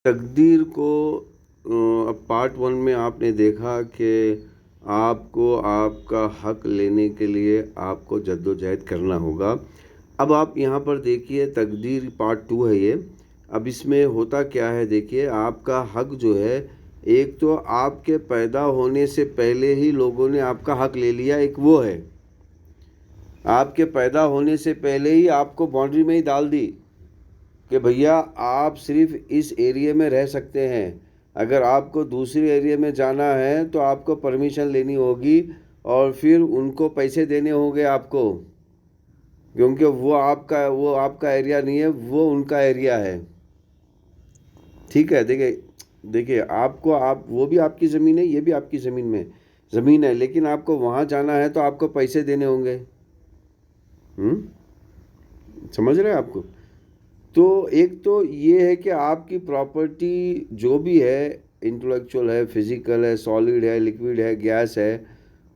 तकदीर को अब पार्ट 1 में आपने देखा कि आपको आपका हक लेने के लिए आपको जद्दोजहद करना होगा। अब आप यहाँ पर देखिए तकदीर पार्ट 2 है ये। अब इसमें होता क्या है देखिए, आपका हक जो है, एक तो आपके पैदा होने से पहले ही लोगों ने आपका हक ले लिया, एक वो है। आपके पैदा होने से पहले ही आपको बाउंड्री में ही डाल दी कि भैया आप सिर्फ इस एरिया में रह सकते हैं। अगर आपको दूसरे एरिया में जाना है तो आपको परमिशन लेनी होगी और फिर उनको पैसे देने होंगे आपको, क्योंकि वो आपका एरिया नहीं है, वो उनका एरिया है। ठीक है, देखिए देखिए आपको आप वो भी आपकी ज़मीन है, ये भी आपकी ज़मीन है, लेकिन आपको वहाँ जाना है तो आपको पैसे देने होंगे। समझ रहे हैं आपको? तो एक तो ये है कि आपकी प्रॉपर्टी जो भी है, इंटेलेक्चुअल है, फिज़िकल है, सॉलिड है, लिक्विड है, गैस है,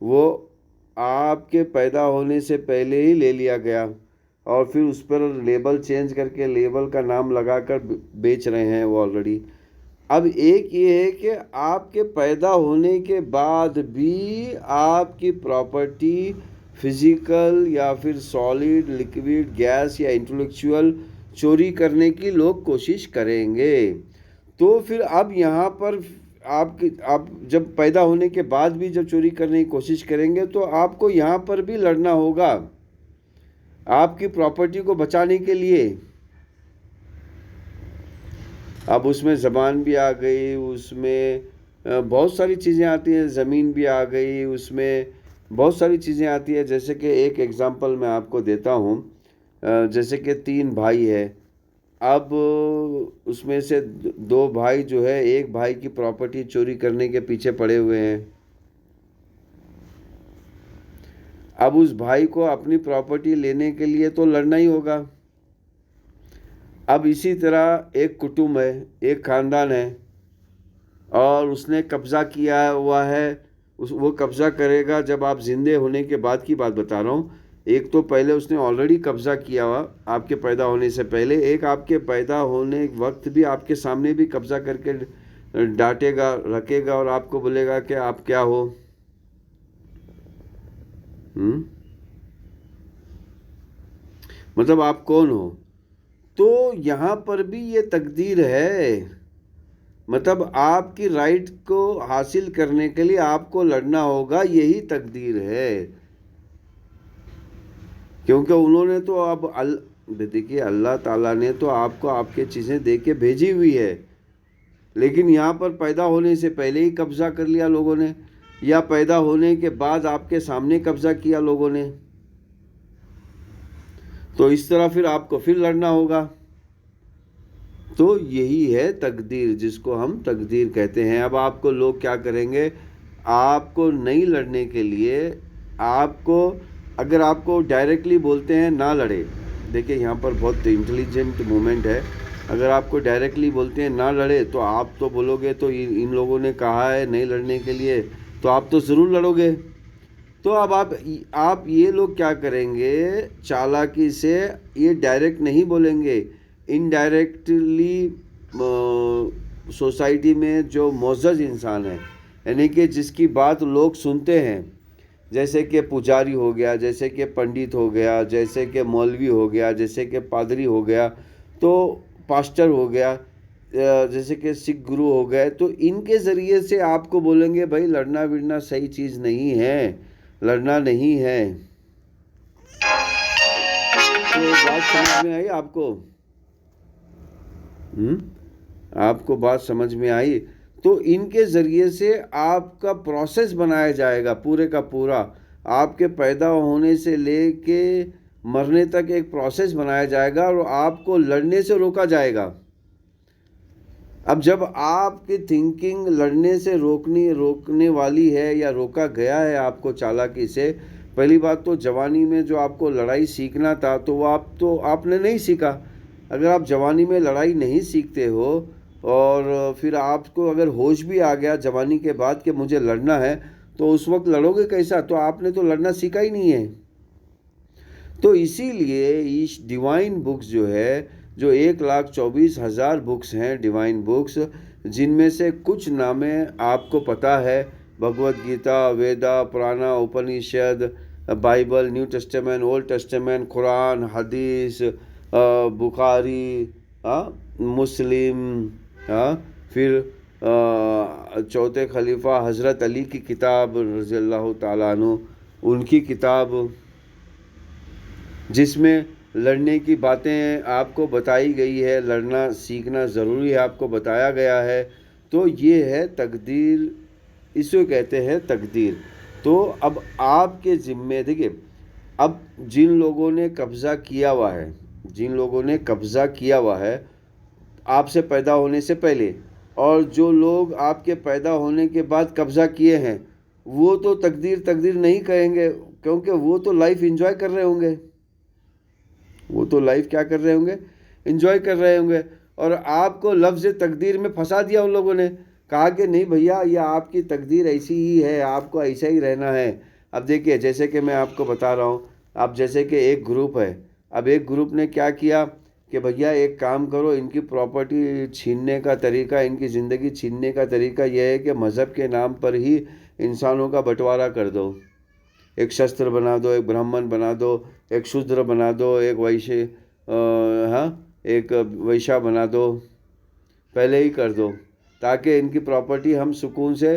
वो आपके पैदा होने से पहले ही ले लिया गया और फिर उस पर लेबल चेंज करके लेबल का नाम लगाकर बेच रहे हैं वो ऑलरेडी। अब एक ये है कि आपके पैदा होने के बाद भी आपकी प्रॉपर्टी फिज़िकल या फिर सॉलिड, लिक्विड, गैस या इंटेलेक्चुअल चोरी करने की लोग कोशिश करेंगे। तो फिर अब यहाँ पर आप जब पैदा होने के बाद भी जब चोरी करने की कोशिश करेंगे तो आपको यहाँ पर भी लड़ना होगा आपकी प्रॉपर्टी को बचाने के लिए। अब उसमें ज़बान भी आ गई, उसमें बहुत सारी चीज़ें आती हैं, ज़मीन भी आ गई, उसमें बहुत सारी चीज़ें आती हैं। जैसे कि एक एग्ज़ाम्पल मैं आपको देता हूँ, जैसे कि 3 भाई है। अब उसमें से 2 भाई जो है, एक भाई की प्रॉपर्टी चोरी करने के पीछे पड़े हुए हैं। अब उस भाई को अपनी प्रॉपर्टी लेने के लिए तो लड़ना ही होगा। अब इसी तरह एक कुटुंब है, एक ख़ानदान है और उसने कब्ज़ा किया हुआ है। वो कब्ज़ा करेगा जब आप ज़िंदे होने के बाद की बात बता रहा हूँ। एक तो पहले उसने ऑलरेडी कब्ज़ा किया हुआ आपके पैदा होने से पहले, एक आपके पैदा होने वक्त भी आपके सामने भी कब्ज़ा करके डांटेगा, रखेगा और आपको बोलेगा कि आप क्या हो। मतलब आप कौन हो। तो यहाँ पर भी ये तकदीर है। मतलब आपकी राइट को हासिल करने के लिए आपको लड़ना होगा, यही तकदीर है। क्योंकि उन्होंने तो अब देखिए अल्लाह ताला ने तो आपको आपके चीज़ें दे के भेजी हुई है, लेकिन यहाँ पर पैदा होने से पहले ही कब्ज़ा कर लिया लोगों ने, या पैदा होने के बाद आपके सामने कब्ज़ा किया लोगों ने। तो इस तरह फिर आपको फिर लड़ना होगा। तो यही है तकदीर, जिसको हम तकदीर कहते हैं। अब आपको लोग क्या करेंगे, आपको नहीं लड़ने के लिए, आपको अगर आपको डायरेक्टली बोलते हैं ना लड़े, देखिए यहाँ पर बहुत इंटेलिजेंट मूवमेंट है। अगर आपको डायरेक्टली बोलते हैं ना लड़े तो आप तो बोलोगे तो इन लोगों ने कहा है नहीं लड़ने के लिए, तो आप तो ज़रूर लड़ोगे। तो अब आप ये लोग क्या करेंगे, चालाकी से ये डायरेक्ट नहीं बोलेंगे, इनडायरेक्टली सोसाइटी में जो मोअज़्ज़ज़ इंसान है, यानी कि जिसकी बात लोग सुनते हैं, जैसे कि पुजारी हो गया, जैसे कि पंडित हो गया, जैसे कि मौलवी हो गया, जैसे कि पादरी हो गया, तो पास्टर हो गया, जैसे कि सिख गुरु हो गए, तो इनके ज़रिए से आपको बोलेंगे भाई लड़ना विड़ना सही चीज़ नहीं है, लड़ना नहीं है। तो बात समझ में आई आपको? आपको बात समझ में आई? तो इनके ज़रिए से आपका प्रोसेस बनाया जाएगा पूरे का पूरा, आपके पैदा होने से लेके मरने तक एक प्रोसेस बनाया जाएगा और आपको लड़ने से रोका जाएगा। अब जब आपकी थिंकिंग लड़ने से रोकने वाली है या रोका गया है आपको चालाकी से, पहली बात तो जवानी में जो आपको लड़ाई सीखना था तो आपने नहीं सीखा। अगर आप जवानी में लड़ाई नहीं सीखते हो और फिर आपको अगर होश भी आ गया जवानी के बाद कि मुझे लड़ना है, तो उस वक्त लड़ोगे कैसा? तो आपने तो लड़ना सीखा ही नहीं है। तो इसीलिए इस डिवाइन बुक्स जो है, जो 1,24,000 बुक्स हैं डिवाइन बुक्स, जिनमें से कुछ नामें आपको पता है, Bhagavad Gita, Veda, Purana, Upanishad, Bible, New Testament, Old Testament, Quran, Hadith, Bukhari, मुस्लिम, फिर चौथे खलीफा हज़रत अली की किताब रज़ियल्लाहु ताला अन्हु, उनकी किताब, जिसमें लड़ने की बातें आपको बताई गई है, लड़ना सीखना ज़रूरी है, आपको बताया गया है। तो ये है तकदीर, इसे कहते हैं तकदीर। तो अब आपके ज़िम्मे देखिए, अब जिन लोगों ने कब्ज़ा किया हुआ है, जिन लोगों ने कब्ज़ा किया हुआ है आपसे पैदा होने से पहले, और जो लोग आपके पैदा होने के बाद कब्ज़ा किए हैं, वो तो तकदीर तकदीर नहीं कहेंगे, क्योंकि वो तो लाइफ एंजॉय कर रहे होंगे। वो तो लाइफ क्या कर रहे होंगे? एंजॉय कर रहे होंगे। और आपको लफ्ज़ तकदीर में फंसा दिया उन लोगों ने, कहा कि नहीं भैया, ये आपकी तकदीर ऐसी ही है, आपको ऐसा ही रहना है। अब देखिए, जैसे कि मैं आपको बता रहा हूँ, अब जैसे कि एक ग्रुप है, अब एक ग्रुप ने क्या किया कि भैया एक काम करो, इनकी प्रॉपर्टी छीनने का तरीका, इनकी ज़िंदगी छीनने का तरीका यह है कि मज़हब के नाम पर ही इंसानों का बंटवारा कर दो। एक शस्त्र बना दो, एक ब्राह्मण बना दो, एक शूद्र बना दो, एक वैश्य, एक वैश्या बना दो, पहले ही कर दो, ताकि इनकी प्रॉपर्टी हम सुकून से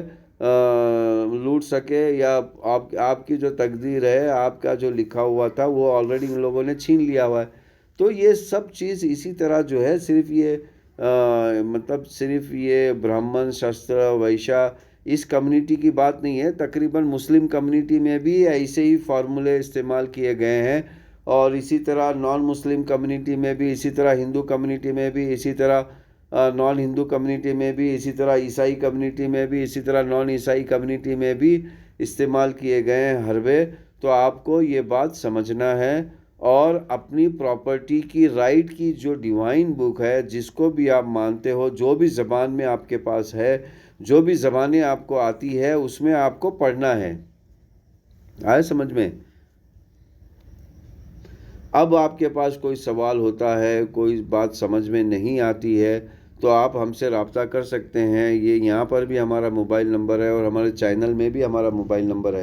लूट सके, या आपकी जो तकदीर है, आपका जो लिखा हुआ था, वो ऑलरेडी इन लोगों ने छीन लिया हुआ है। तो ये सब चीज़ इसी तरह जो है, सिर्फ ये मतलब सिर्फ ये ब्राह्मण, शस्त्र, वैश्य, इस कम्युनिटी की बात नहीं है, तकरीबन मुस्लिम कम्युनिटी में भी ऐसे ही फार्मूले इस्तेमाल किए गए हैं, और इसी तरह नॉन मुस्लिम कम्युनिटी में भी, इसी तरह हिंदू कम्युनिटी में भी, इसी तरह नॉन हिंदू कम्युनिटी में भी, इसी तरह ईसाई कम्युनिटी में भी, इसी तरह नॉन ईसाई कम्युनिटी में भी इस्तेमाल किए गए हैं हरबे। तो आपको ये बात समझना है, और अपनी प्रॉपर्टी की राइट की जो डिवाइन बुक है, जिसको भी आप मानते हो, जो भी ज़बान में आपके पास है, जो भी ज़बानें आपको आती है, उसमें आपको पढ़ना है। आए समझ में? अब आपके पास कोई सवाल होता है, कोई बात समझ में नहीं आती है, तो आप हमसे रब्ता कर सकते हैं। ये यहाँ पर भी हमारा मोबाइल नंबर है, और हमारे चैनल में भी हमारा मोबाइल नंबर है।